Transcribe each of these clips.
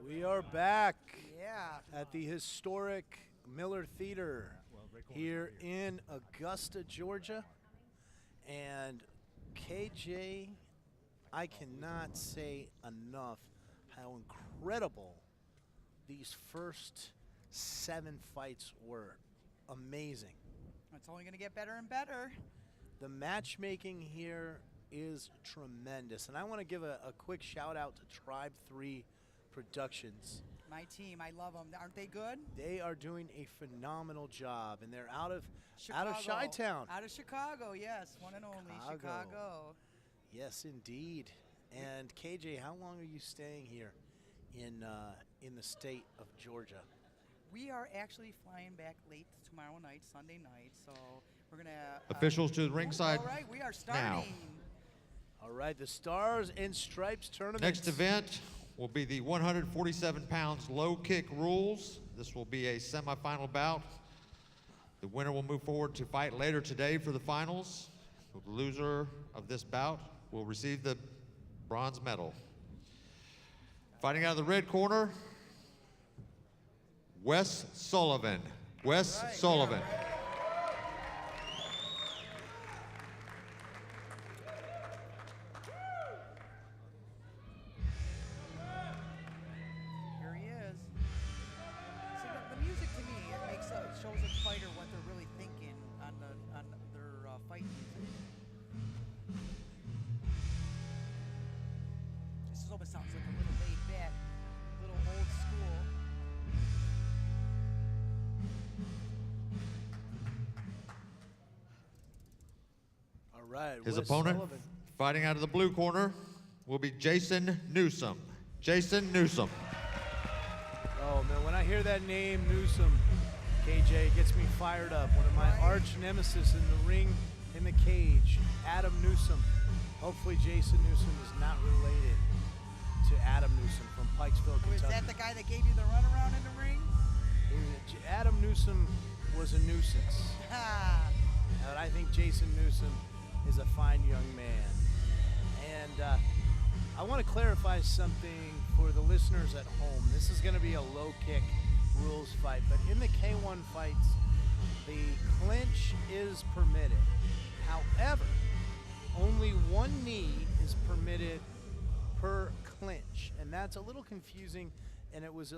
We are back Yeah. at the historic Miller Theater here in Augusta, Georgia. And KJ, I cannot say enough how incredible these first 7 fights were. Amazing. It's only going to get better and better. The matchmaking here is tremendous. And I want to give a quick shout out to Tribe 3 Productions. My team, I love them. Aren't they good? They are doing a phenomenal job, and they're out of Chicago. Chi-Town. Out of Chicago, yes, one and only Chicago. Yes, indeed. And KJ, how long are you staying here in the state of Georgia? We are actually flying back late tomorrow night, Sunday night, so we're gonna officials to the ringside. All right, we are starting. Now. All right, the Stars and Stripes tournament. Next event will be the 147 pounds low kick rules. This will be a semifinal bout. The winner will move forward to fight later today for the finals. The loser of this bout will receive the bronze medal. Fighting out of the red corner, Wes Sullivan. Wes Sullivan. Here he is. See, the music to me, it shows a fighter what they're really thinking on their fight music. This almost sounds like a little laid back, little old school. All right, His Wes opponent, Sullivan. fighting out of the blue corner, will be Jason Newsome. Jason Newsome. Oh, man, when I hear that name, Newsome, KJ, it gets me fired up. One of my arch nemesis in the ring, in the cage, Adam Newsome. Hopefully Jason Newsome is not related to Adam Newsome from Pikesville, Kentucky. Is that the guy that gave you the runaround in the ring? Adam Newsome was a nuisance. But I think Jason Newsome is a fine young man. And I want to clarify something for the listeners at home. This is going to be a low kick rules fight, but in the K1 fights, the clinch is permitted. However, only one knee is permitted per clinch, and that's a little confusing. And it was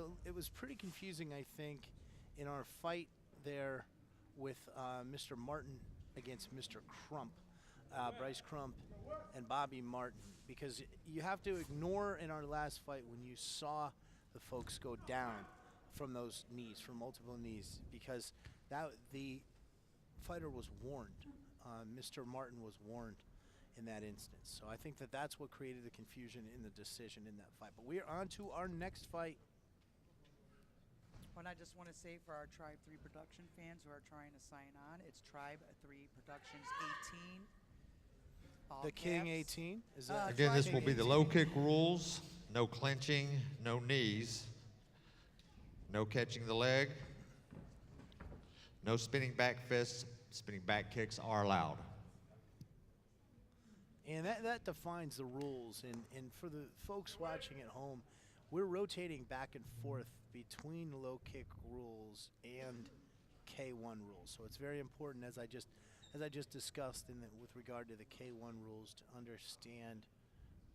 pretty confusing, I think, in our fight there with Mr. Martin against Mr. Crump, Bryce Crump and Bobby Martin, because you have to ignore in our last fight when you saw the folks go down from those knees, from multiple knees, because the fighter was warned. Mr. Martin was warned in that instance. So I think that's what created the confusion in the decision in that fight. But we are on to our next fight. What I just want to say for our Tribe 3 production fans who are trying to sign on, it's Tribe 3 Productions 18. The King 18? Is that Again, this will be the 18. low kick rules. No clinching, no knees, no catching the leg, no spinning back fists. Spinning back kicks are allowed. And that defines the rules. And for the folks watching at home, we're rotating back and forth between low kick rules and K1 rules. So it's very important, as I just discussed with regard to the K1 rules, to understand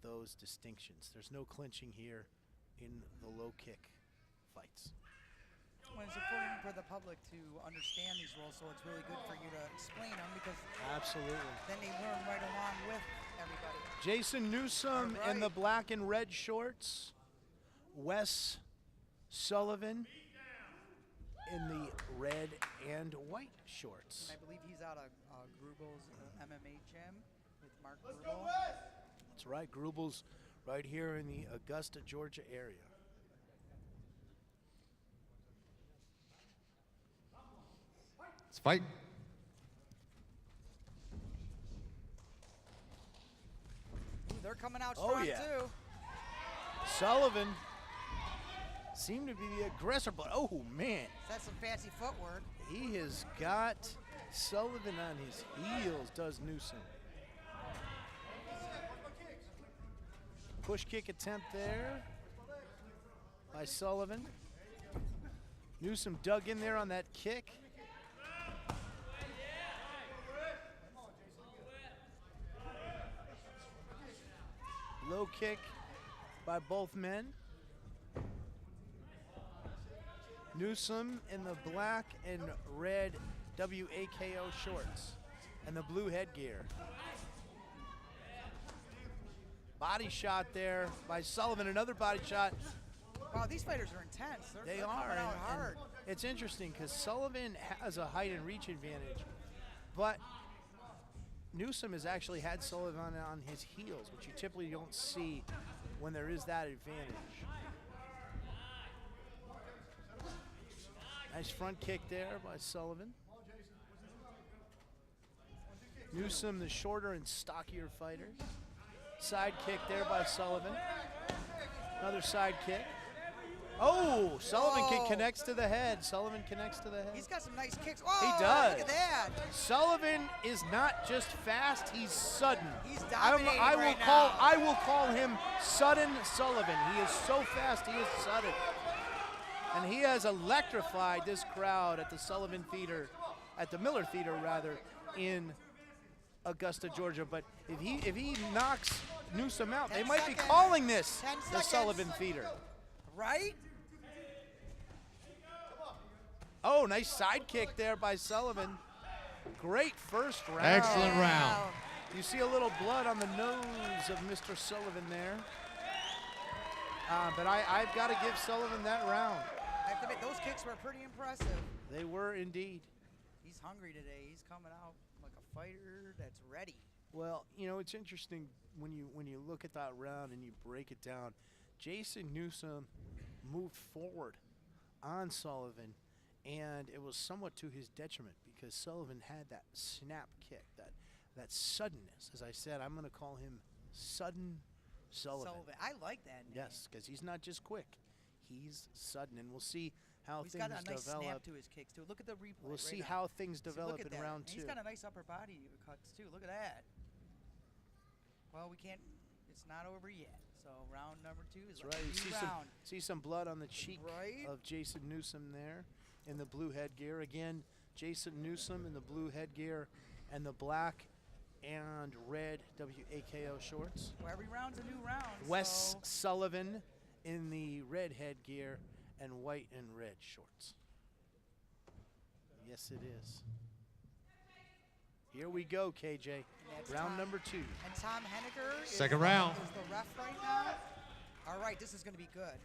those distinctions. There's no clinching here in the low kick fights. Well, it's important for the public to understand these rules, so it's really good for you to explain them, because Absolutely. then they learn right along with everybody. Jason Newsome in the black and red shorts. Wes Sullivan in the red and white shorts. And I believe he's out of Grubel's MMA gym with Mark Grubel. That's right, Grubel's right here in the Augusta, Georgia area. Let's fight. Ooh, they're coming out strong too. Sullivan seemed to be the aggressor, but oh man. That's some fancy footwork. He has got Sullivan on his heels, does Newsome. Push kick attempt there. by Sullivan. Newsom dug in there on that kick. Low kick by both men. Newsom in the black and red WAKO shorts and the blue headgear. Body shot there by Sullivan, another body shot. Wow, these fighters are intense. They're They coming are, out and hard. it's interesting because Sullivan has a height and reach advantage, but Newsom has actually had Sullivan on his heels, which you typically don't see when there is that advantage. Nice front kick there by Sullivan. Newsom, the shorter and stockier fighter. Side kick there by Sullivan. Another side kick. Oh, Sullivan connects to the head. Sullivan connects to the head. He's got some nice kicks. Oh, He does. Look at that. Sullivan is not just fast, he's sudden. He's dominating I will right call him Sudden Sullivan. He is so fast, he is sudden. And he has electrified this crowd at the Sullivan Theater, at the Miller Theater rather, in Augusta, Georgia. But if he knocks Newsom out, they 10 might be seconds. calling this 10 the seconds. Sullivan Theater. Right? Oh, nice side kick there by Sullivan. Great first round. Excellent round. You see a little blood on the nose of Mr. Sullivan there. But I've got to give Sullivan that round. I have to admit, those kicks were pretty impressive. They were indeed. He's hungry today. He's coming out like a fighter that's ready. Well, you know, it's interesting when you look at that round and you break it down. Jason Newsom moved forward on Sullivan, and it was somewhat to his detriment because Sullivan had that snap kick, that suddenness. As I said, I'm going to call him Sudden Sullivan. I like that name. Yes, because he's not just quick. He's sudden, and we'll see how He's things got a nice develop. snap to his kicks, too. Look at the replay. We'll see now. how things See, develop look at in that. round And two. He's got a nice upper body cuts, too. Look at that. Well, we can't. It's not over yet. So round number 2 is That's a right. You new see round. some blood on the cheek Right. of Jason Newsom there in the blue headgear. Again, Jason Newsom in the blue headgear and the black and red WAKO shorts. Well, every round's a new round. Wes so Sullivan in the red headgear and white and red shorts. Yes, it is. Here we go, KJ. That's Round Tom. number 2. And Tom Henniger Second round. is the ref right now. All right, this is going to be good.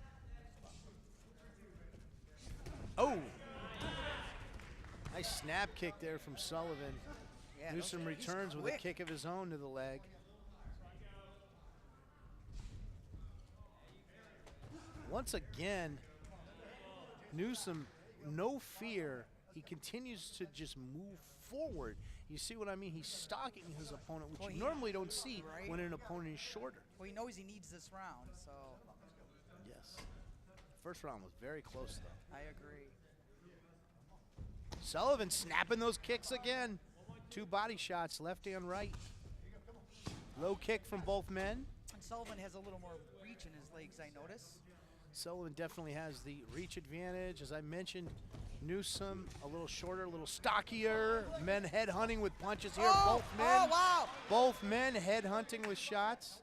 Oh! Nice snap kick there from Sullivan. Yeah, Newsom he's returns with a quick. kick of his own to the leg. Once again, Newsom, no fear. He continues to just move forward. You see what I mean? He's stalking his opponent, which Well, you he- normally don't see right. when an opponent is shorter. Well, he knows he needs this round, so Yes. First round was very close, though. I agree. Sullivan snapping those kicks again. 2 body shots, left and right. Low kick from both men. And Sullivan has a little more reach in his legs, I notice. Sullivan definitely has the reach advantage. As I mentioned, Newsom a little shorter, a little stockier. Men head hunting with punches here. Oh, Both men. oh, wow. Both men head hunting with shots.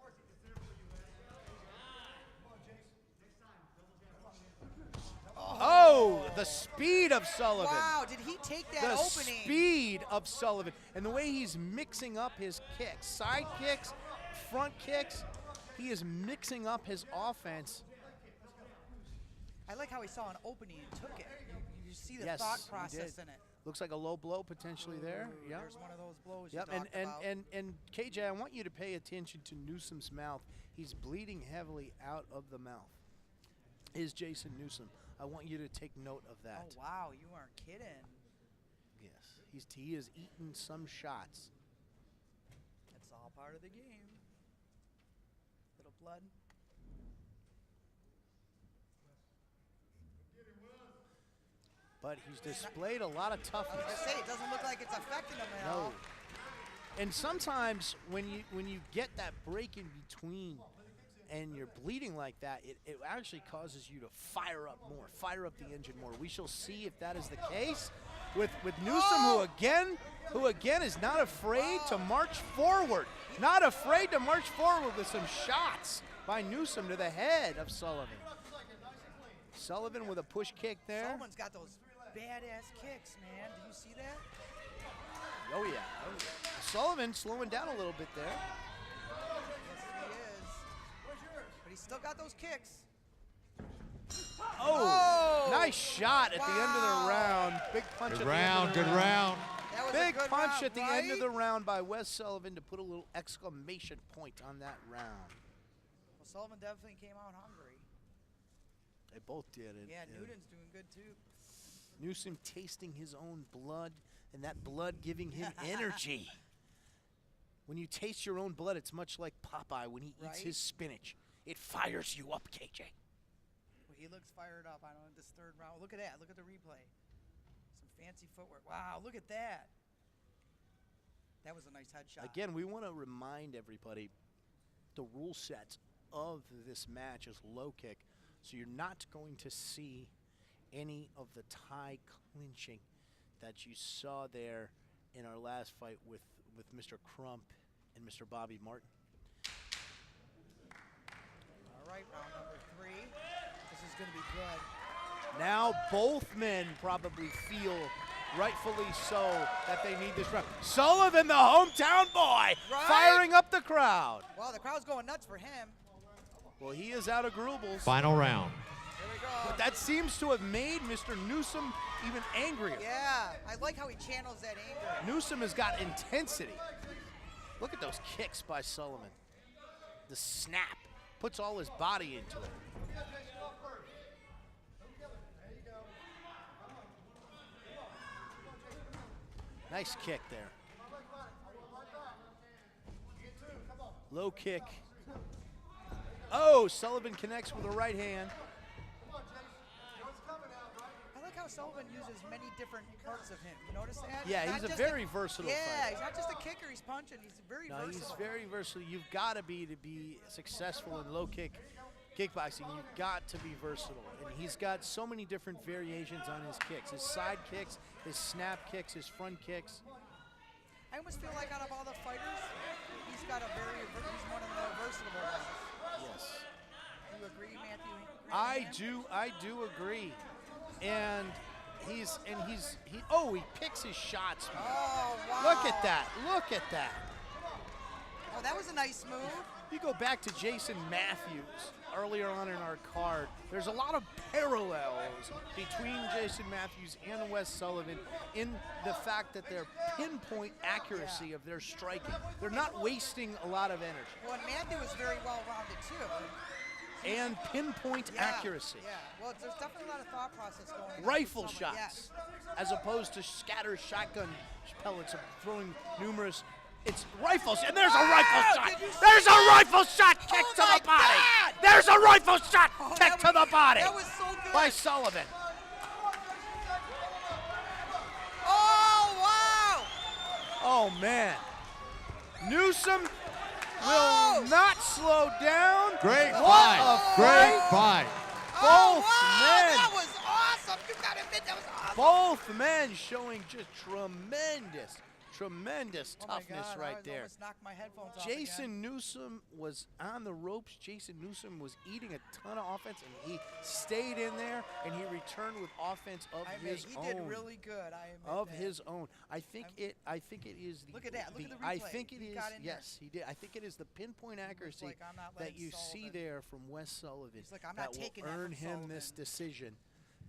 Oh, the speed of Sullivan. Wow, did he take that The opening? speed of Sullivan and the way he's mixing up his kicks, side kicks, front kicks. He is mixing up his offense. I like how he saw an opening and took it. You see the Yes, thought he process did. in it. Looks like a low blow potentially there. Ooh, Yeah. There's one of those blows Yep, you talked about. and KJ, I want you to pay attention to Newsom's mouth. He's bleeding heavily out of the mouth. Is Jason Newsom? I want you to take note of that. Oh, wow, you aren't kidding. Yes, he is eating some shots. That's all part of the game. Little blood. But he's displayed a lot of I was toughness. gonna say, it doesn't look like it's affecting him at all. No. And sometimes when you get that break in between and you're bleeding like that, it actually causes you to fire up more, fire up the engine more. We shall see if that is the case with Newsome, who again is not afraid to march forward, not afraid to march forward with some shots by Newsome to the head of Sullivan. Sullivan with a push kick there. Sullivan's got those badass kicks, man. Do you see that? Oh yeah. Sullivan slowing down a little bit there. Yes, he is. But he's still got those kicks. Oh, nice shot at the end of the Wow. round. Big punch Good at the round, end of the good round. round. That was Big a good punch round, at the end of the right? round by Wes Sullivan to put a little exclamation point on that round. Well, Sullivan definitely came out hungry. They both did it. Yeah, Newton's doing good too. Newsome tasting his own blood, and that blood giving him energy. When you taste your own blood, it's much like Popeye when he eats Right? his spinach. It fires you up, KJ. Well, he looks fired up. I don't know, this third round. Look at that. Look at the replay. Some fancy footwork. Wow, look at that. That was a nice headshot. Again, we want to remind everybody the rule sets of this match is low kick, so you're not going to see any of the tie clinching that you saw there in our last fight with Mr. Crump and Mr. Bobby Martin. All right, round number 3. This is going to be good. Now both men probably feel, rightfully so, that they need this round. Sullivan, the hometown boy, Right? firing up the crowd. Wow, the crowd's going nuts for him. Well, he is out of Grubels. Final round. Here we go. But that seems to have made Mr. Newsome even angrier. Yeah, I like how he channels that anger. Newsome has got intensity. Look at those kicks by Sullivan. The snap puts all his body into it. Nice kick there. Low kick. Oh, Sullivan connects with a right hand. I like how Sullivan uses many different parts of him. You notice that? Yeah, Not he's a just very versatile Yeah, fighter. he's not just a kicker. He's punching. He's very No, versatile. he's very versatile. You've got to be successful in low kick kickboxing. You've got to be versatile, and he's got so many different variations on his kicks. His side kicks, his snap kicks, his front kicks. I almost feel like out of all the fighters, he's one of the more versatile ones. Yes, Do you agree, Matthew? I do agree, and he picks his shots. Man. Oh, wow. Look at that! Look at that! Oh, that was a nice move. You go back to Jason Matthews earlier on in our card. There's a lot of parallels between Jason Matthews and Wes Sullivan in the fact that their pinpoint accuracy of their striking. They're not wasting a lot of energy. Well, and Matthew was very well-rounded, too. And pinpoint Yeah, accuracy. Yeah, well, there's definitely a lot of thought process going on. with Rifle Sullivan, shots, yes. as opposed to scatter shotgun pellets of throwing numerous. It's rifles, and there's a rifle shot. did you see There's a that? rifle shot kick Oh to my the body. God! There's a rifle shot Oh, kick to the body That was so good. by Sullivan. Oh, wow! Oh man, Newsome Oh! will not slow down. Great What fight. a Great fight. fight. Both wow, men. That was awesome. You gotta admit, that was awesome. Both men showing just tremendous Oh my toughness God, right I there. almost knocked my headphones off again. Jason Newsome was on the ropes. Jason Newsome was eating a ton of offense, and he stayed in there, and he returned with offense of his he own. did really good. I admit Of that. his own. I think it is the. Look at that. Look at the I replay. think it He is. got in there. Yes, he did. I think it is the pinpoint accuracy like, I'm not that letting you see Sullivan- there from Wes Sullivan He's like, I'm that not taking will that earn from him this Sullivan. decision.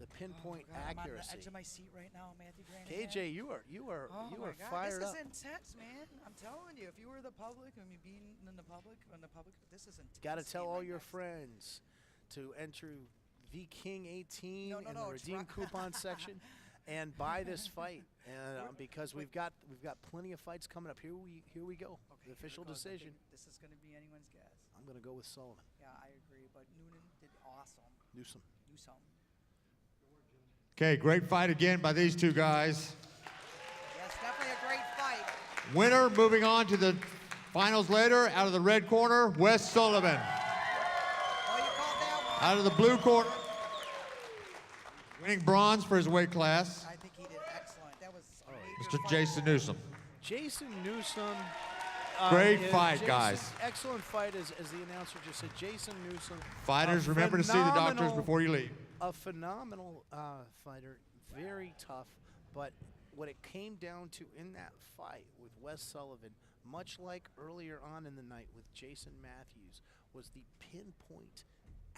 The pinpoint God, I'm on the accuracy. edge of my seat right now, Matthew Granahan. KJ, you are Oh my God, fired this up. is intense, man. I'm telling you, if you were the public, I mean, being in the public, this is intense. Got to tell all right your next. friends to enter VKing18 No, in the try- redeem coupon section and buy this fight. And because we've got plenty of fights coming up. Here we go. Okay, The here official it goes. I think decision. This is going to be anyone's guess. I'm going to go with Sullivan. Yeah, I agree, but Noonan did awesome. Newsome. Do something. Okay, great fight again by these two guys. Yes, definitely a great fight. Winner moving on to the finals later out of the red corner, Wes Sullivan. Out of the blue corner, winning bronze for his weight class, I think he did excellent. That was a major Mr. fight. Jason Newsom. Jason Newsom. Great fight, guys. Excellent fight, as the announcer just said. Jason Newsom. Fighters, remember to see the doctors before you leave. A phenomenal fighter, very tough. But what it came down to in that fight with Wes Sullivan, much like earlier on in the night with Jason Matthews, was the pinpoint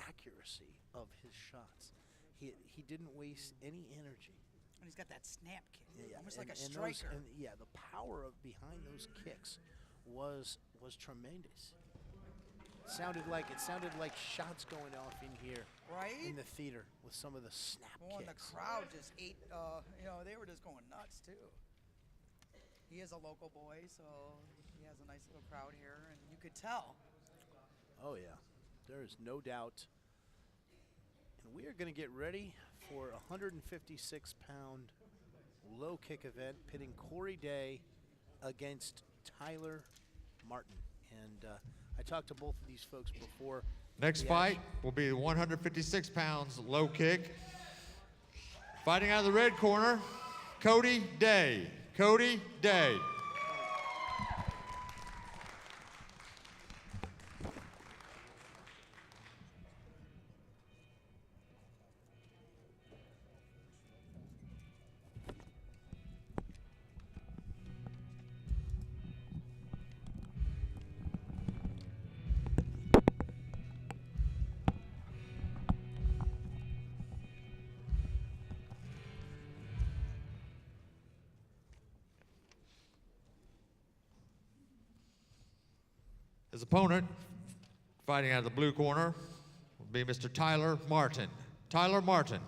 accuracy of his shots. He didn't waste any energy. And he's got that snap kick, Yeah, almost like a and striker. the power behind those kicks was tremendous. It sounded like shots going off in here, right? in the theater with some of the snap Oh, and the kicks. crowd just ate. They were just going nuts too. He is a local boy, so he has a nice little crowd here, and you could tell. Oh yeah, there is no doubt. And we are going to get ready for a 156-pound low kick event pitting Corey Day against Tyler Martin. And I talked to both of these folks before. Next fight will be 156 pounds low kick. Fighting out of the red corner, Cody Day. Cody Day. His opponent, fighting out of the blue corner, will be Mr. Tyler Martin. Tyler Martin.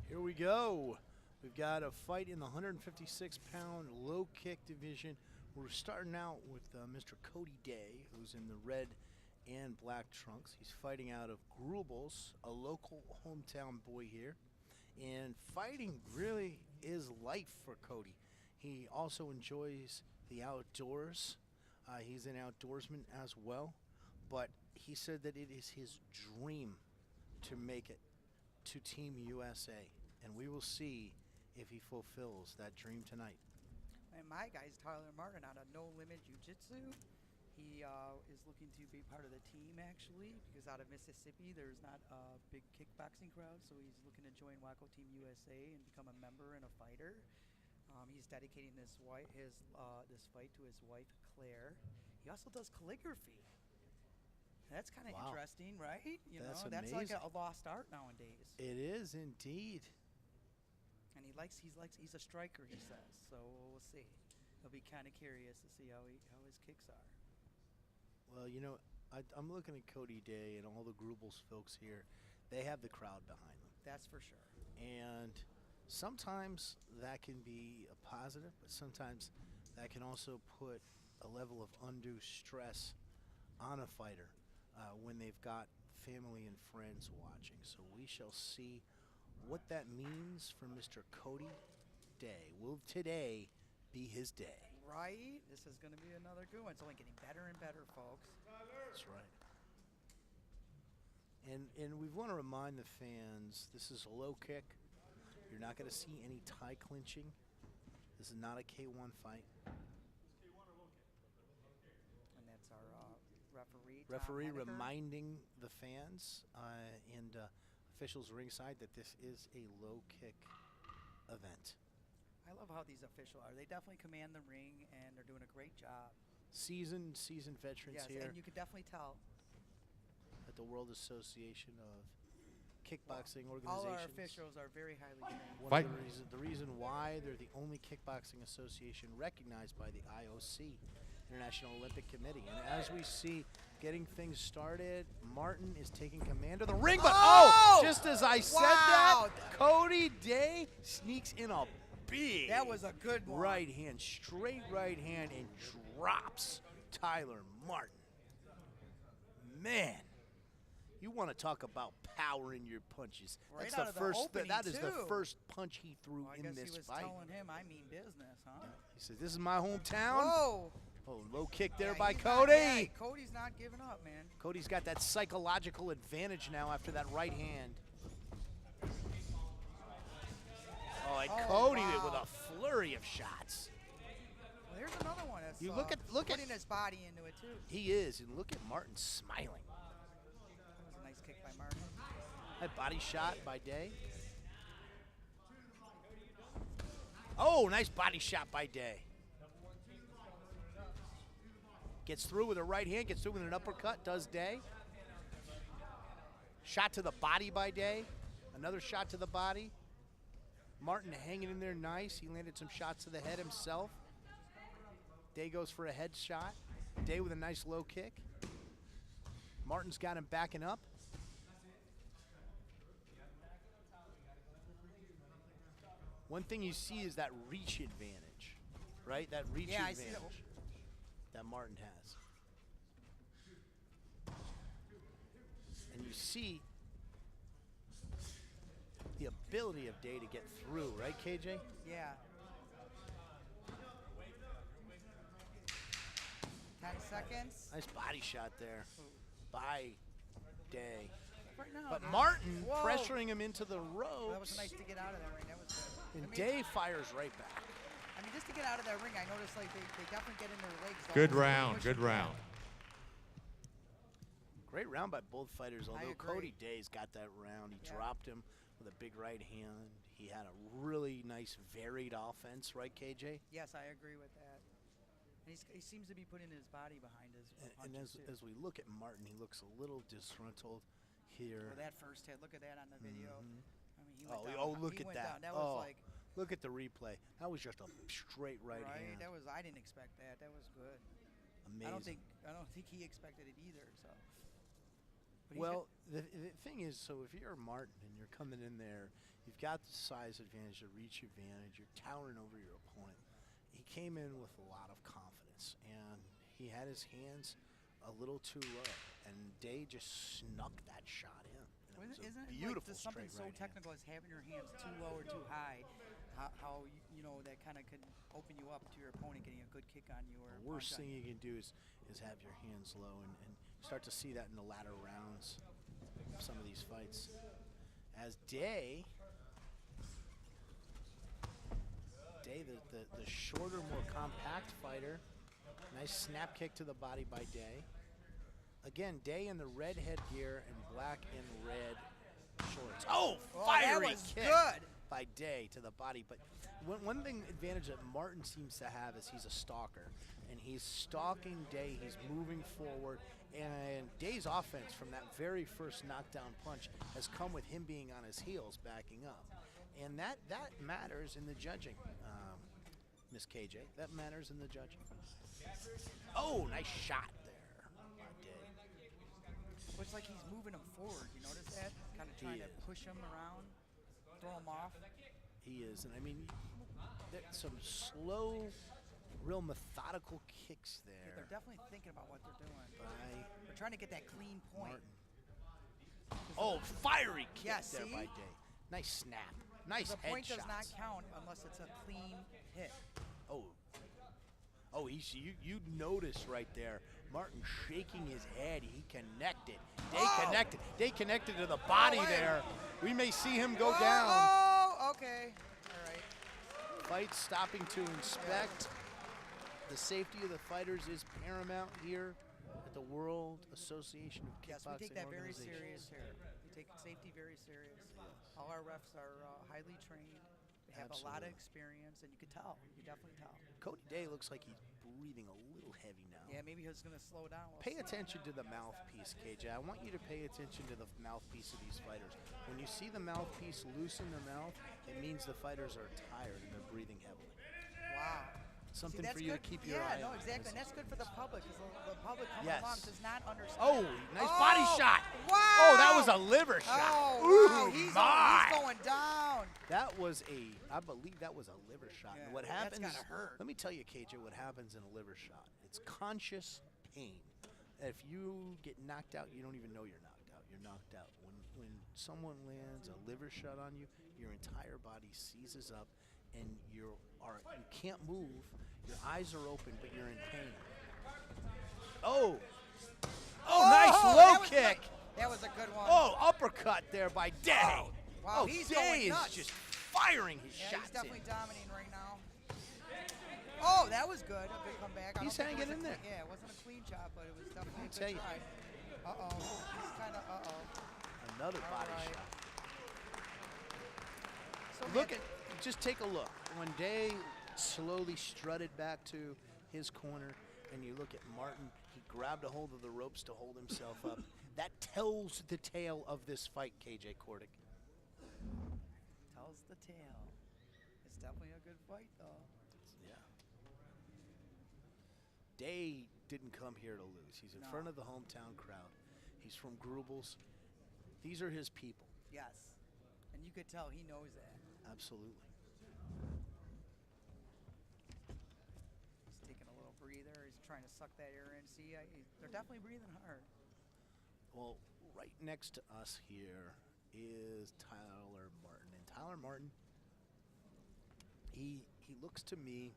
Here we go. We've got a fight in the 156-pound low kick division. We're starting out with Mr. Cody Day, who's in the red and black trunks. He's fighting out of Grubels, a local hometown boy here. And fighting really is life for Cody. He also enjoys the outdoors. He's an outdoorsman as well. But he said that it is his dream to make it to Team USA. And we will see if he fulfills that dream tonight. And my guy's Tyler Martin out of No Limit Jiu-Jitsu. He is looking to be part of the team, actually, because out of Mississippi, there's not a big kickboxing crowd, so he's looking to join WAKO Team USA and become a member and a fighter. He's dedicating this fight to his wife, Claire. He also does calligraphy. That's kind of interesting, right? That's like a lost art nowadays. It is indeed. And he's a striker, he says. So we'll see. He'll be kind of curious to see how his kicks are. Well, I'm looking at Cody Day and all the Grubels folks here. They have the crowd behind them. That's for sure. And sometimes that can be a positive, but sometimes that can also put a level of undue stress on a fighter when they've got family and friends watching. So we shall see what that means for Mr. Cody Day. Will today be his day? Right? This is going to be another good one. It's only getting better and better, folks. That's right. And we want to remind the fans, this is a low kick. You're not going to see any tie clinching. This is not a K1 fight. And that's our referee. Referee reminding the fans and officials ringside that this is a low kick event. I love how these officials are. They definitely command the ring, and they're doing a great job. Seasoned veterans yes, here and you could definitely tell. at the World Association of kickboxing All organizations. our officials are very highly trained. Fight. The reason why they're the only kickboxing association recognized by the IOC, International Olympic Committee. And as we see getting things started, Martin is taking command of the ring, but just as I said that, Cody Day sneaks in a big That was a good one. right hand, straight right hand, and drops Tyler Martin. Man, you want to talk about power in your punches. Right That's out the of the first. opening, that is the too. first punch he threw Well, I in guess this he was fight. telling him, I mean business, huh? He says, "This is my hometown." Whoa. Oh, low kick there Yeah, by he's not- Cody. yeah, Cody's not giving up, man. Cody's got that psychological advantage now after that right hand. Oh, and Cody with a flurry of shots. Well, here's another one that's You look at putting his body into it, too. he is, and look at Martin smiling. That was a nice kick by Martin. That body shot by Day. Oh, nice body shot by Day. Gets through with a right hand, gets through with an uppercut, does Day. Shot to the body by Day. Another shot to the body. Martin hanging in there nice. He landed some shots to the head himself. Day goes for a head shot. Day with a nice low kick. Martin's got him backing up. One thing you see is that reach advantage, right? That reach Yeah, I advantage see that Martin has. And you see the ability of Day to get through, right, KJ? Yeah. 10 seconds. Nice body shot there by Day. Right now, But dude. Martin Whoa. pressuring him into the ropes. That was nice to get out of that ring. That was good. And I mean, Day fires right back. I mean, just to get out of that ring, I noticed like they definitely get in their legs. Good almost round, push good them round. Great round by both fighters, although agree. Cody Day's got that round. He Yeah. dropped him with a big right hand. He had a really nice varied offense, right, KJ? Yes, I agree with that. And he seems to be putting his body behind his And punches, too. as we look at Martin, he looks a little disgruntled here. Or that first hit, look at that on the video. I mean, he went Oh, down. oh, look he at went that. Down. That was like, look at the replay. That was just a straight right hand. That was, I didn't expect that. That was good. Amazing. I don't think he expected it either. So. But he's Well, the thing is, so if you're Martin and you're coming in there, you've got the size advantage, the reach advantage, you're towering over your opponent. He came in with a lot of confidence, and he had his hands a little too low, and Day just snuck that shot in. And it was Isn't a it beautiful like just something straight so right hand. technical as having your hands too low or too high? How you know that kind of could open you up to your opponent getting a good kick on you or The a worst punch on thing you. you can do is have your hands low, and start to see that in the latter rounds of some of these fights. As Day, the shorter, more compact fighter, nice snap kick to the body by Day. Again, Day in the red headgear and black and red shorts. Oh, fiery that was kick good. by Day to the body. But one thing advantage that Martin seems to have is he's a stalker, and he's stalking Day. He's moving forward, and Day's offense from that very first knockdown punch has come with him being on his heels, backing up, and that matters in the judging, Miss KJ. That matters in the judging. Oh, nice shot there by Day. Looks like he's moving him forward. You notice that? Kind of trying to push him around, throw him off. He is, and I mean, there's some slow, real methodical kicks Yeah, there. they're definitely thinking about what they're doing. By They're trying to get that clean point. Martin. Oh, fiery kick Yeah, there see? by Day. Nice snap. Nice The point does not headshots. count unless it's a clean hit. Oh, you notice right there, Martin shaking his head. He connected. Day connected to the body wait. there. We may see him go Oh, down. Oh, okay. All right. Fight stopping to inspect. The safety of the fighters is paramount here at the World Association of Yes, Kickboxing we take that very Organizations. serious here. We take safety very serious. All our refs are highly trained. They have a lot of Absolutely. experience, and you could tell. You could definitely tell. Cody Day looks like he's breathing a little heavy now. Yeah, maybe he's going to slow down. We'll Pay see. attention to the mouthpiece, KJ. I want you to pay attention to the mouthpiece of these fighters. When you see the mouthpiece loosen the mouth, it means the fighters are tired and they're breathing heavily. Wow. Something See, that's for you good. to keep your eye Yeah, no, on. exactly. And that's good for the public because the public coming Yes. along does not understand. Oh, nice body shot. Wow. Oh, that was a liver shot. Oh, Ooh, wow. He's going down. That was I believe that was a liver shot. Yeah, and what that's happens, gotta hurt. let me tell you, KJ, what happens in a liver shot. It's conscious pain. If you get knocked out, you don't even know you're knocked out. You're knocked out. When someone lands a liver shot on you, your entire body seizes up and you can't move. Your eyes are open, but you're in pain. Oh, nice low kick. That was a good one. Oh, uppercut there by Day. Wow, Oh, he's Day going is nuts. just firing his Yeah, shots he's definitely in. dominating right now. Oh, that was good. A good comeback. I He's don't think hanging it was in there. Yeah, it wasn't a clean shot, but it was definitely a tell good you. try. Uh-oh. He's kind of, Another All body right. shot. So Look at, just take a look. When Day slowly strutted back to his corner, and you look at Martin, he grabbed a hold of the ropes to hold himself up. That tells the tale of this fight, KJ Kordick. tells the tale. It's definitely a good fight, though. Yeah. Day didn't come here to lose. He's in No. front of the hometown crowd. He's from Grubel's. These are his people. Yes. And you could tell he knows that. Absolutely. He's taking a little breather. He's trying to suck that air in. See, they're definitely breathing hard. Well, right next to us here is Tyler Martin. And Tyler Martin, he looks to me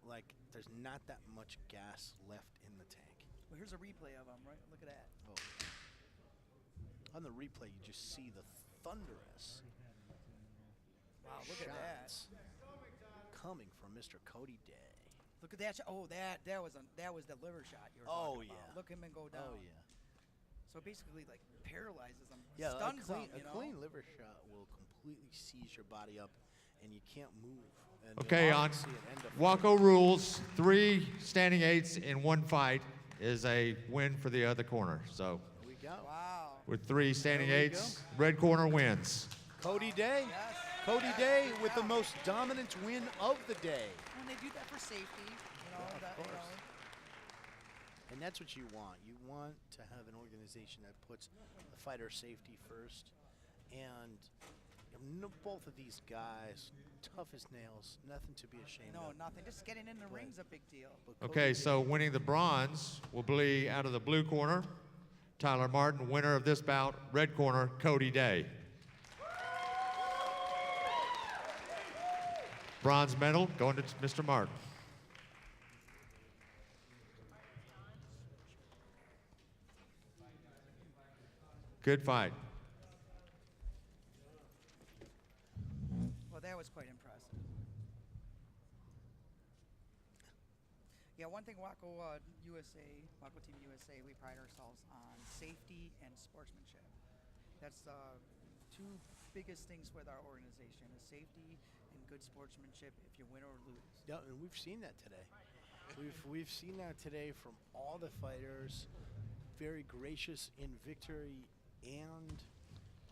like there's not that much gas left in the tank. Well, here's a replay of him, right? Look at that. On the replay, you just see the thunderous Wow, look at that. shots coming from Mr. Cody Day. Look at that. Oh, that was the liver shot you were Oh, talking about. yeah. Look him and go down. Oh, yeah. So it basically like paralyzes him, Yeah, stuns a him, you know? clean liver shot will completely seize your body up, and you can't move. And Okay, you'll on often see it end up- WAKO rules, 3 standing 8s in 1 fight is a win for the other corner. So There we go. Wow. with 3 standing There we 8s, red corner wins. Cody Day. Yes. Cody Yes, Day good with the job. most dominant win of the day. And they do that for safety, you know. Yeah, of that, you course. know. And that's what you want. You want to have an organization that puts the fighter safety first. And both of these guys, tough as nails, nothing to be ashamed No, of. nothing. Just getting in the But- ring's a big deal. But Cody Okay, Day- so winning the bronze will be out of the blue corner, Tyler Martin. Winner of this bout, red corner, Cody Day. Bronze medal going to Mr. Martin. Good fight. Well, that was quite impressive. Yeah, one thing WAKO WAKO Team USA, we pride ourselves on safety and sportsmanship. That's the 2 biggest things with our organization: is safety and good sportsmanship. If you win or lose. Yeah, and we've seen that today. We've seen that today from all the fighters. Very gracious in victory and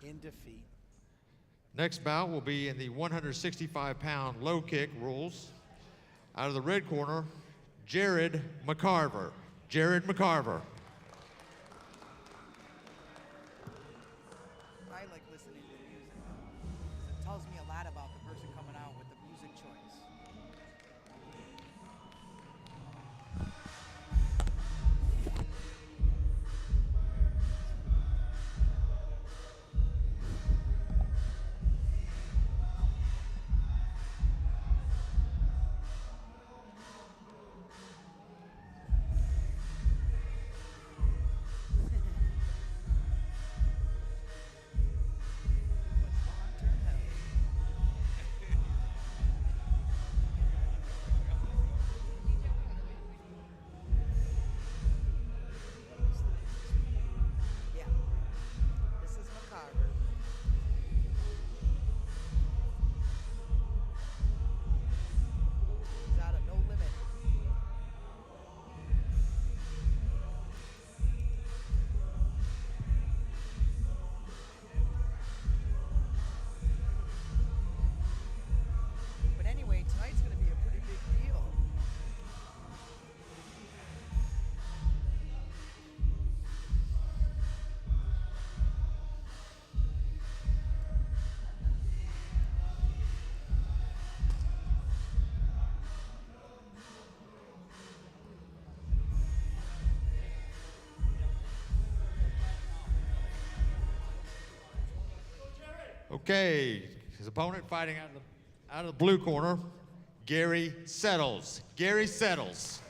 in defeat. Next bout will be in the 165-pound low kick rules. Out of the red corner, Jared McCarver. Jared McCarver. I like listening to music because it tells me a lot about the person coming out with the music choice. Okay, his opponent fighting out of the blue corner, Gary Settles. Gary Settles.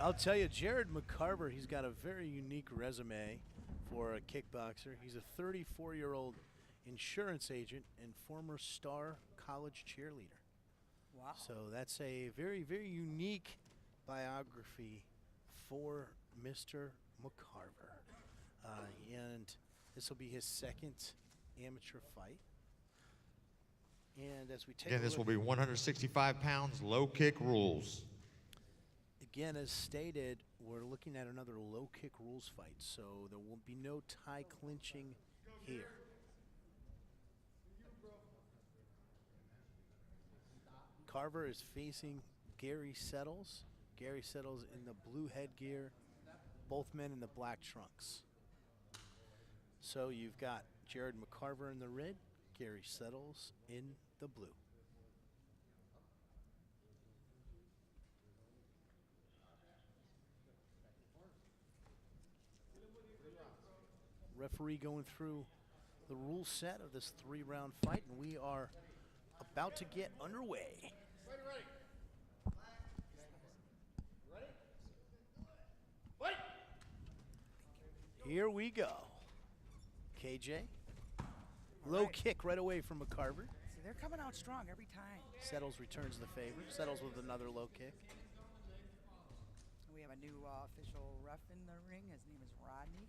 I'll tell you, Jared McCarver, he's got a very unique resume for a kickboxer. He's a 34-year-old insurance agent and former star college cheerleader. Wow. So that's a very, very unique biography for Mr. McCarver. And this will be his second amateur fight. And as we take Again, this will be 165 pounds, low kick rules. Again, as stated, we're looking at another low kick rules fight, so there will be no tie clinching here. Carver is facing Gary Settles. Gary Settles in the blue headgear, both men in the black trunks. So you've got Jared McCarver in the red, Gary Settles in the blue. Referee going through the rule set of this 3-round fight, and we are about to get underway. Here we go. KJ. Low kick right away from McCarver. See, they're coming out strong every time. Settles returns the favor. Settles with another low kick. We have a new official ref in the ring. His name is Rodney.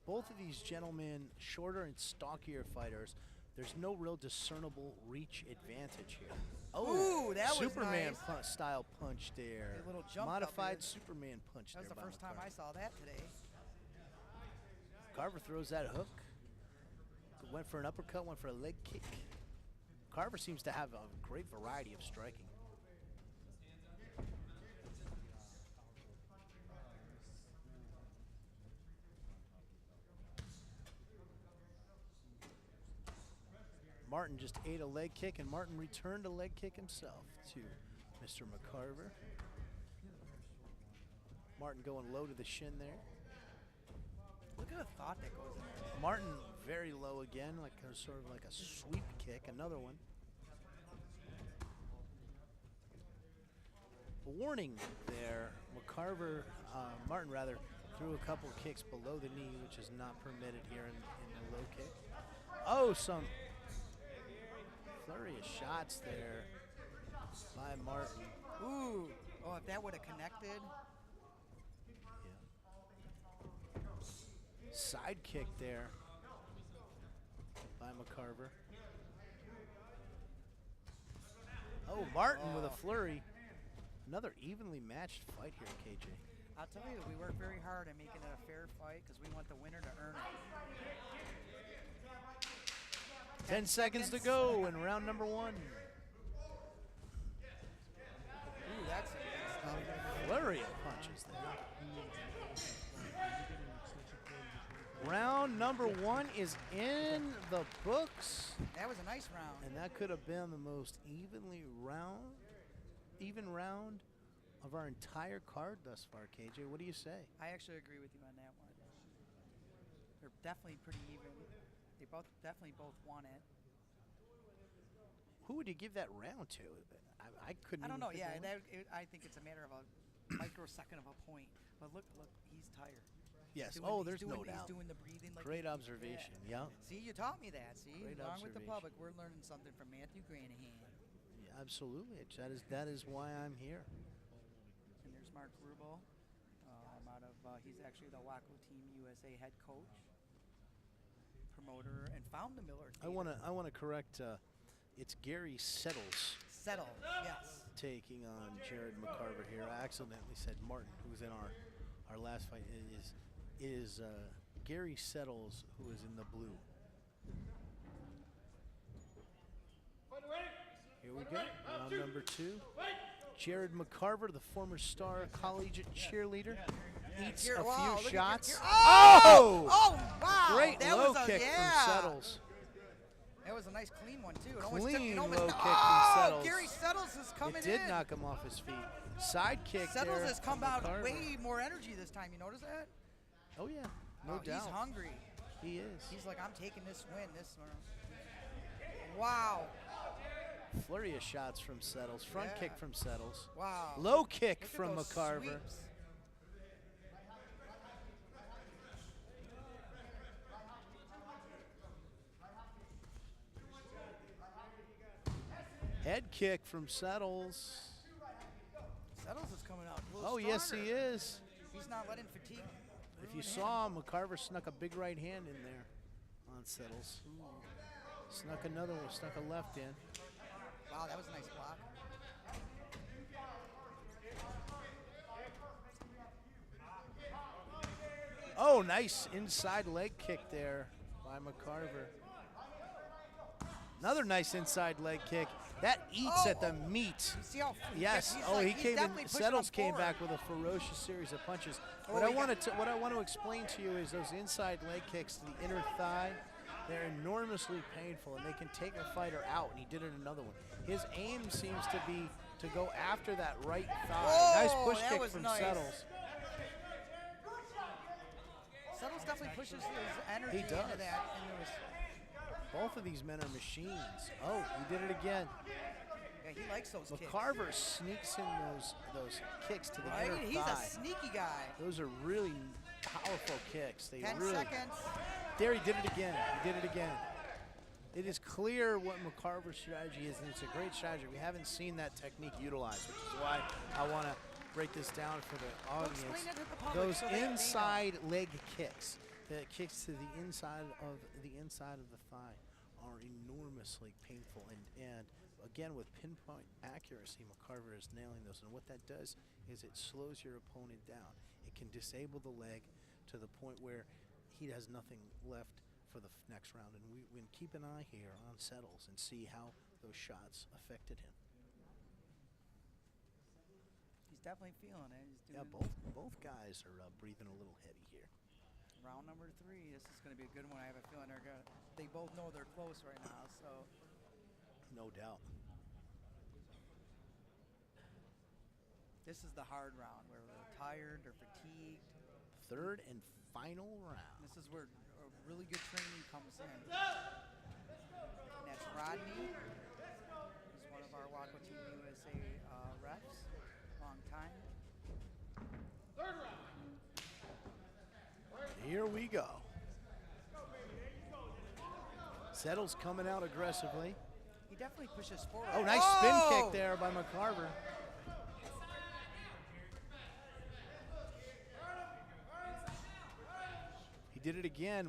Both of these gentlemen, shorter and stockier fighters. There's no real discernible reach advantage here. Ooh, that was Superman nice. style punch there. A little jump up Modified there. Superman punch That was there the by first time I McCarver. saw that today. Carver throws that hook. Went for an uppercut, went for a leg kick. Carver seems to have a great variety of striking. Martin just ate a leg kick, and Martin returned a leg kick himself to Mr. McCarver. Martin going low to the shin there. Look at the thought that goes in there. Martin very low again, like sort of like a sweep kick, another one. A warning there, Martin rather, threw a couple kicks below the knee, which is not permitted here in the low kick. Oh, some flurry of shots there by Martin. Ooh. Oh, if that would have connected. Side kick there by McCarver. Oh, Martin with a flurry. Another evenly matched fight here, KJ. I'll tell you, we work very hard at making it a fair fight because we want the winner to earn it. 10 seconds to go in round number 1. Ooh, that's some good stuff. Flurry of punches there. Round number 1 is in the books. That was a nice round. And that could have been the most even round of our entire card thus far, KJ. What do you say? I actually agree with you on that one. They're definitely pretty even. They definitely both won it. Who would you give that round to? I couldn't. I don't know. even Yeah, pick one. I think it's a matter of a microsecond of a point. But look, he's tired. Yes. He's There's no He's doubt. doing the breathing. Like Great observation. Yeah. See, you taught me that. See, Great along with the observation. public, we're learning something from Matthew Granahan. Yeah, absolutely. That is why I'm here. And there's Mark Rubo, he's actually the WAKO Team USA head coach, promoter, and found the Miller. I want to correct. It's Gary Settles Settle, yes. taking on Jared McCarver here. I accidentally said Martin, who was in our last fight. It is Gary Settles, who is in the blue. Here we go, round number 2. Jared McCarver, the former star collegiate cheerleader, eats a few shots. Oh! Oh, wow! Great that low was kick from Settles. That was a nice clean one, too. Clean low kick from Settles. Gary Settles is coming in. It did knock him off his feet. Side kick Settles there has come from out McCarver. way more energy this time. You notice that? Oh, yeah. No doubt. He's hungry. He is. He's like, I'm taking this win. Wow. Flurry of shots from Settles. Front kick from Settles. Wow. Low kick Look from at those McCarver. sweeps. Head kick from Settles. Settles is coming out a little Oh, yes, stronger. he is. He's not letting fatigue. If you ruin saw him, McCarver snuck a big right hand in there on Settles. Snuck another one, snuck a left in. Wow, that was a nice block. Oh, nice inside leg kick there by McCarver. Another nice inside leg kick. That eats at the meat. You see how Yes. he's Oh, like, he he's came in. definitely pushing Settles him came forward. back with a ferocious series of punches. Oh, What I he got- want to explain to you is those inside leg kicks to the inner thigh. They're enormously painful, and they can take a fighter out. And he did it another one. His aim seems to be to go after that right thigh. Nice Oh, push that kick was from nice. Settles. Settles definitely pushes his energy He into does. that. And there's, Both of these men are machines. Oh, he did it again. yeah, he likes those kicks. McCarver sneaks in those kicks to the Right? inner He's thigh. a sneaky guy. Those are really powerful kicks. They 10 really. seconds. There, he did it again. He did it again. It is clear what McCarver's strategy is, and it's a great strategy. We haven't seen that technique utilized, which is why I want to break this down for the audience. explain it to the public Those so they know. inside leg kicks, the kicks to the inside of the thigh, are enormously painful. And again, with pinpoint accuracy, McCarver is nailing those. And what that does is it slows your opponent down. It can disable the leg to the point where he has nothing left for the next round. And we can keep an eye here on Settles and see how those shots affected him. He's definitely feeling it. He's Yeah, doing both guys are breathing a little heavy here. round number 3. This is going to be a good one. I have a feeling they both know they're close right now. So No doubt. this is the hard round where they're tired or fatigued. Third and final round. This is where really good training comes in. And that's Rodney. He's one of our WAKO Team USA refs. Long time. Here we go. Settles coming out aggressively. He definitely pushes forward. Oh, nice spin kick there by McCarver. He did it again,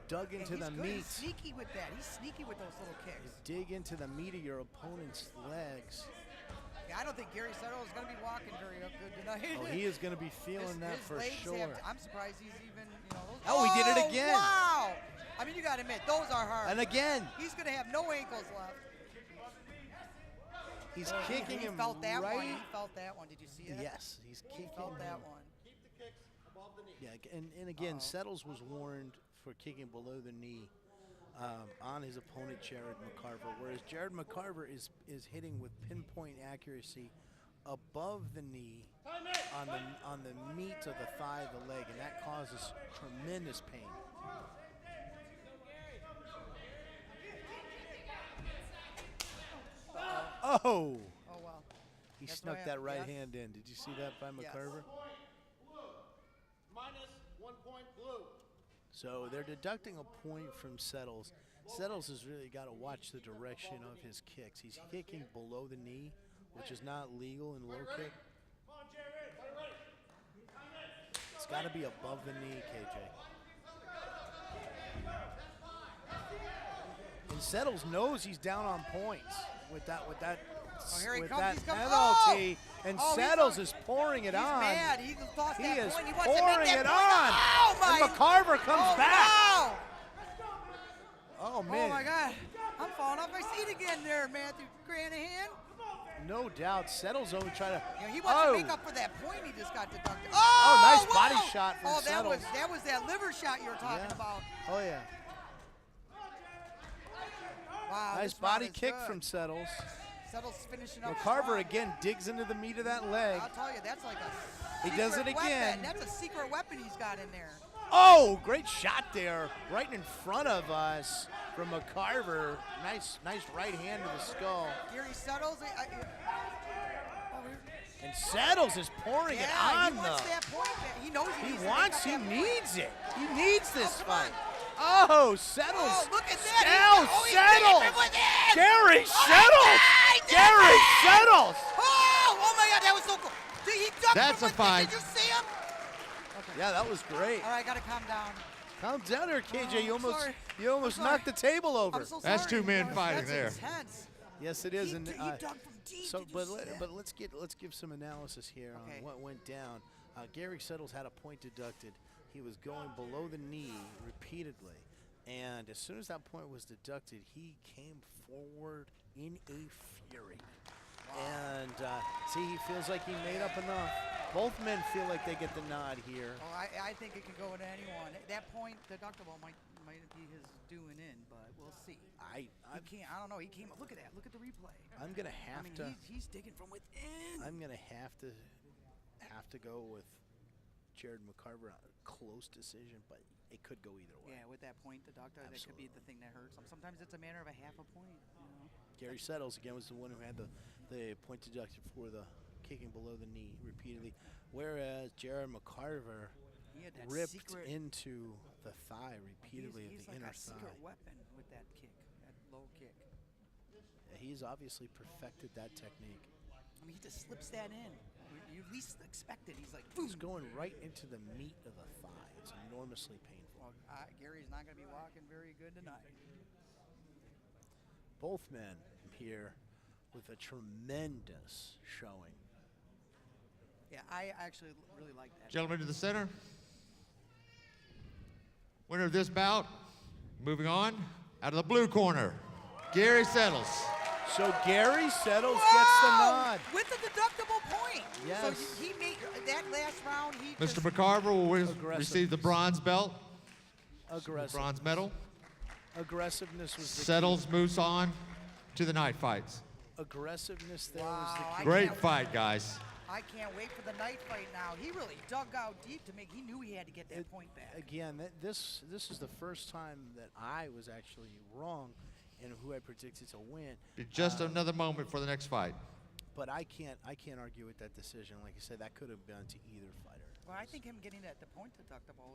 dug into the he's good. meat. He's sneaky with that. He's sneaky with those little kicks. Dig into the meat of your opponent's legs. Yeah, I don't think Gary Settles is going to be walking very good tonight. Oh, he is going to be feeling that his for legs sure. I'm surprised he's even, those. Oh, he did it again. Wow! I mean, you got to admit, those are hard. And again, He's going to have no ankles left. he's kicking he him felt that right. one. He felt that one. Did you see it? Yes, he's kicking He felt that him. one. Yeah, and again, Settles was warned for kicking below the knee on his opponent, Jared McCarver, whereas Jared McCarver is hitting with pinpoint accuracy above the knee on the meat of the thigh of the leg, and that causes tremendous pain. Oh! Oh, well. He That's snuck what that happened, right yes. hand in. Did you see that by Yes. McCarver? -1 point blue. So they're deducting a point from Settles. Settles has really got to watch the direction of his kicks. He's kicking below the knee, which is not legal in low kick. Come on, Jerry. Fight ready. It's got to be above the knee, KJ. Settles knows he's down on points with that Oh, here he with comes. that He's coming. penalty, Oh! and Oh, Settles is pouring it he's on. mad. He lost He that is point. He wants to make pouring that it point. on. Oh, my. And McCarver comes back. Wow. Oh, man. Oh, my God. I'm falling off my seat again there, Matthew Granahan. No doubt. Settles only try to. You know, he wants to make up for that point he just got deducted. Oh, nice whoa. body shot from Oh, that Settles. was that liver shot you were talking Yeah. about. Oh, yeah. Wow. Nice this round body is kick good. from Settles. Settles finishing up McCarver strong. again digs into the meat of that leg. I'll tell you, that's like a He does it secret again. weapon. That's a secret weapon he's got in there. Oh, great shot there, right in front of us from McCarver. Nice right hand to the skull. Gary Settles. And Settles is pouring it Yeah, on he wants though. that point back. He knows he He needs to wants, make he up that point. needs it. He needs this come on. fight. Oh, Settles. Oh, look at that. Now He's taking Settles. it from within. Gary Oh, Settles. he did Gary it. Settles. Oh my God, that was so cool. Did he ducked That's from a within. fight. Did you see him? Yeah, that was great. All right, gotta calm down. Calm down there, KJ. Oh, I'm sorry. You almost I'm sorry. knocked the table over. I'm so sorry. That's two men fighting That's there. Intense. Yes, it is. He, And he dug from deep. so, Did you but see that? but let's give some analysis here Okay. on what went down. Gary Settles had a point deducted. He was going below the knee repeatedly, and as soon as that point was deducted, he came forward in a fury. And see, he feels like he made up enough. Both men feel like they get the nod here. Oh, I think it could go to anyone. At that point, deductible might be his doing in, but we'll see. I don't know. He came up. Look at that. Look at the replay. I'm gonna have I mean, to. he's digging from within. I'm gonna have to go with Jared McCarver. Close decision, but it could go either way. Yeah, with that point deductor, that could be the thing that hurts him. Sometimes it's a matter of a half a point. You know? Gary Settles again was the one who had the point deducted for the kicking below the knee repeatedly, whereas Jared McCarver He had that ripped secret, into the thigh repeatedly he's of the like inner a secret thigh. weapon with that kick, that low kick. He's obviously perfected that technique. I mean, he just slips that in. You least expect it. He's like, He's boom. going right into the meat of the thigh. It's enormously painful. Well, Gary's not going to be walking very good tonight. Both men here with a tremendous showing. Yeah, I actually really like that. Gentlemen to the center. Winner of this bout, moving on, out of the blue corner, Gary Settles. So Gary Settles gets the nod. With the deductible point. Yes. So he made that last round. He Mr. just- McCarver will Aggressive. receive the bronze belt, Aggressive. bronze medal. Aggressiveness was the Settles moves on to the night fights. key. Aggressiveness there was Wow, the I key. Great can't- fight, guys. I can't wait for the night fight now. He really dug out deep to make. He knew he had to get that point back. Again, this is the first time that I was actually wrong in who I predicted to win. Be just another moment for the next fight. But I can't argue with that decision. Like I said, that could have been to either fighter. Well, I think him getting that the point deductible